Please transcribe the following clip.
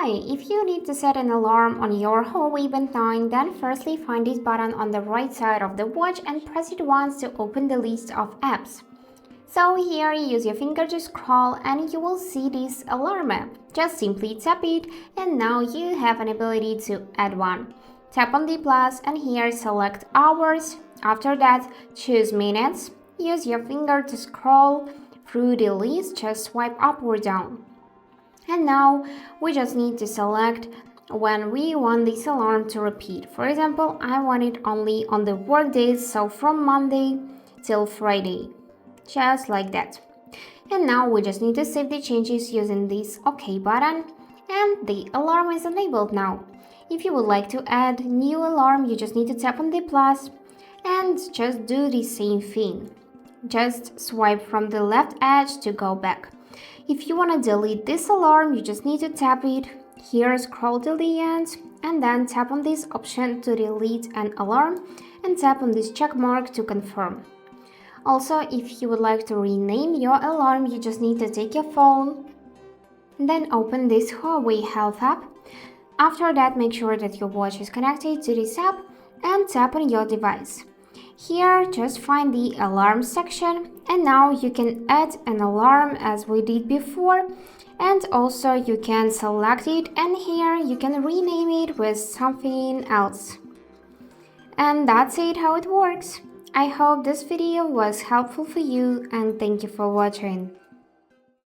Hi, if you need to set an alarm on your HUAWEI Band 9, then firstly find this button on the right side of the watch and press it once to open the list of apps. So here you use your finger to scroll and you will see this alarm app. Just simply tap it and now you have an ability to add one. Tap on the plus and here select hours. After that, choose minutes. Use your finger to scroll through the list, just swipe up or down. And now we just need to select when we want this alarm to repeat. For example, I want it only on the work days, so from Monday till Friday. Just like that. And now we just need to save the changes using this OK button, and the alarm is enabled now. If you would like to add new alarm, you just need to tap on the plus and just do the same thing. Just swipe from the left edge to go back. If you want to delete this alarm, you just need to tap it. Here scroll till the end and then tap on this option to delete an alarm and tap on this check mark to confirm. Also, if you would like to rename your alarm, you just need to take your phone and then open this HUAWEI Health app. After that, make sure that your watch is connected to this app and tap on your device. Here, just find the alarm section and now you can add an alarm as we did before, and also you can select it and here you can rename it with something else. And that's it, how it works. I hope this video was helpful for you and thank you for watching.